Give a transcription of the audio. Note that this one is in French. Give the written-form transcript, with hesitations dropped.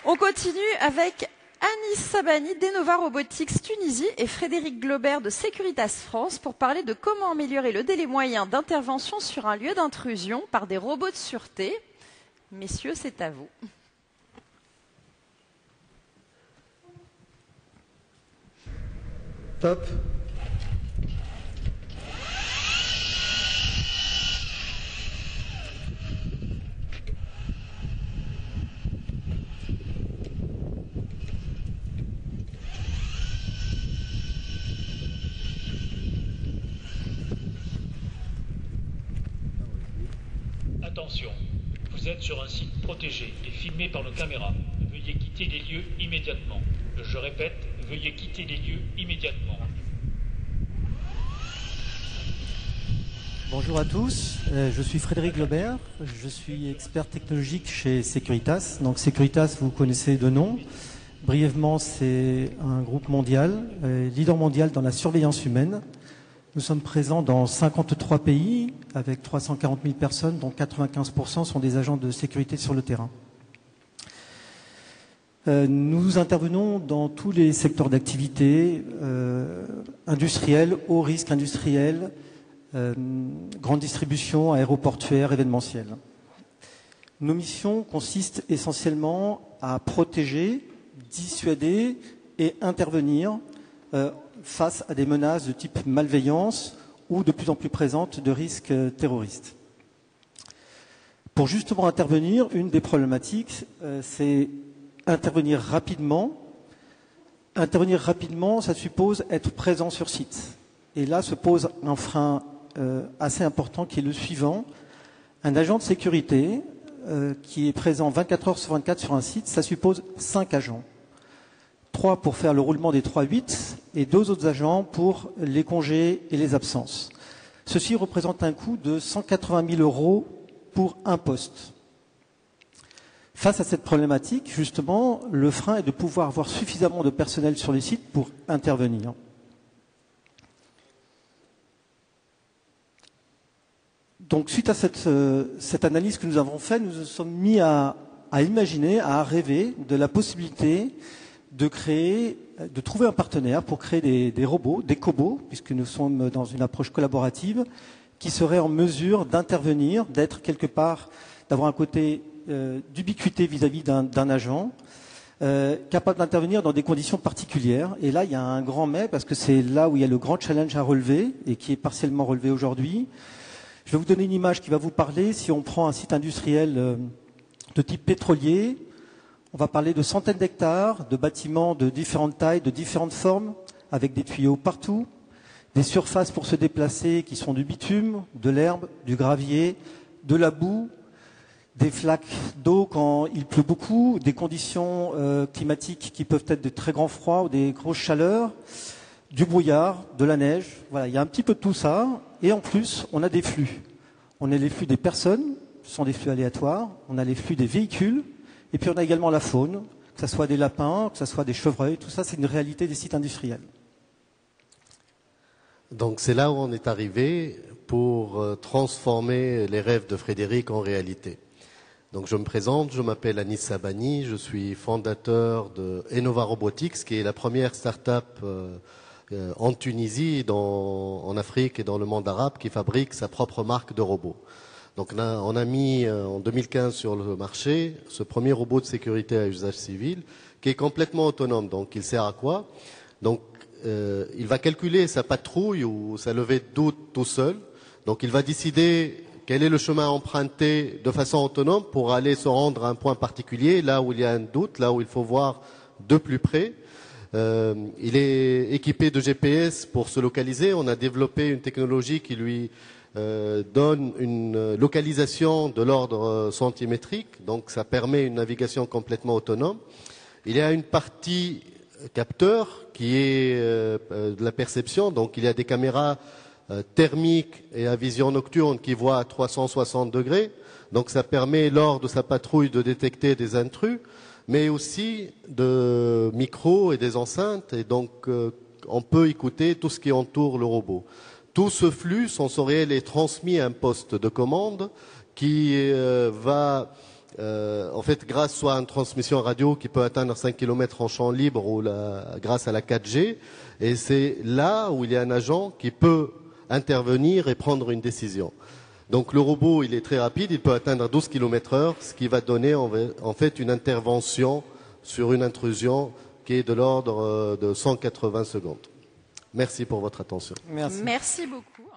On continue avec Anis Sabani d'Enova Robotics Tunisie et Frédéric Globert de Securitas France pour parler de comment améliorer le délai moyen d'intervention sur un lieu d'intrusion par des robots de sûreté. Messieurs, c'est à vous. Top. Attention, vous êtes sur un site protégé et filmé par nos caméras. Veuillez quitter les lieux immédiatement. Je répète, veuillez quitter les lieux immédiatement. Bonjour à tous, je suis Frédéric Globert, je suis expert technologique chez Securitas. Donc Securitas, vous connaissez de nom. Brièvement, c'est un groupe mondial, leader mondial dans la surveillance humaine. Nous sommes présents dans 53 pays avec 340 000 personnes, dont 95% sont des agents de sécurité sur le terrain. Nous intervenons dans tous les secteurs d'activité, industriels, haut risque industriel, grande distribution, aéroportuaire, événementielle. Nos missions consistent essentiellement à protéger, dissuader et intervenir face à des menaces de type malveillance ou de plus en plus présentes de risques terroristes. Pour justement intervenir, une des problématiques, c'est intervenir rapidement. Intervenir rapidement, ça suppose être présent sur site. Et là se pose un frein assez important qui est le suivant. Un agent de sécurité qui est présent 24 heures sur 24 sur un site, ça suppose 5 agents. 3 pour faire le roulement des 3-8 et 2 autres agents pour les congés et les absences. Ceci représente un coût de 180 000 € pour un poste. Face à cette problématique, justement, le frein est de pouvoir avoir suffisamment de personnel sur les sites pour intervenir. Donc, suite à cette analyse que nous avons faite, nous nous sommes mis à imaginer, à rêver de la possibilité de trouver un partenaire pour créer des robots, des cobots, puisque nous sommes dans une approche collaborative, qui seraient en mesure d'intervenir, d'être quelque part, d'avoir un côté d'ubiquité vis-à-vis d'un agent, capable d'intervenir dans des conditions particulières. Et là, il y a un grand mais, parce que c'est là où il y a le grand challenge à relever, et qui est partiellement relevé aujourd'hui. Je vais vous donner une image qui va vous parler. Si on prend un site industriel de type pétrolier, on va parler de centaines d'hectares, de bâtiments de différentes tailles, de différentes formes, avec des tuyaux partout, des surfaces pour se déplacer qui sont du bitume, de l'herbe, du gravier, de la boue, des flaques d'eau quand il pleut beaucoup, des conditions climatiques qui peuvent être de très grands froids ou des grosses chaleurs, du brouillard, de la neige. Voilà, il y a un petit peu de tout ça. Et en plus, on a des flux. On a les flux des personnes, ce sont des flux aléatoires. On a les flux des véhicules. Et puis on a également la faune, que ce soit des lapins, que ce soit des chevreuils. Tout ça, c'est une réalité des sites industriels. Donc c'est là où on est arrivé pour transformer les rêves de Frédéric en réalité. Donc je me présente, je m'appelle Anis Sabani, je suis fondateur de Enova Robotics, qui est la première start-up en Tunisie, en Afrique et dans le monde arabe, qui fabrique sa propre marque de robots. Donc là, on a mis en 2015 sur le marché ce premier robot de sécurité à usage civil qui est complètement autonome. Donc il sert à quoi? Donc il va calculer sa patrouille ou sa levée de doute tout seul. Donc il va décider quel est le chemin à emprunter de façon autonome pour aller se rendre à un point particulier, là où il y a un doute, là où il faut voir de plus près. Il est équipé de GPS pour se localiser. On a développé une technologie qui lui donne une localisation de l'ordre centimétrique, donc ça permet une navigation complètement autonome. Il y a une partie capteur qui est de la perception, donc il y a des caméras thermiques et à vision nocturne qui voient à 360 degrés, donc ça permet lors de sa patrouille de détecter des intrus, mais aussi de micros et des enceintes, et donc on peut écouter tout ce qui entoure le robot. Tout ce flux sensoriel est transmis à un poste de commande qui va en fait, grâce soit à une transmission radio qui peut atteindre 5 km en champ libre ou grâce à la 4G, et c'est là où il y a un agent qui peut intervenir et prendre une décision. Donc le robot, il est très rapide, il peut atteindre 12 km/h, ce qui va donner en fait une intervention sur une intrusion qui est de l'ordre de 180 secondes. Merci pour votre attention. Merci. Merci beaucoup.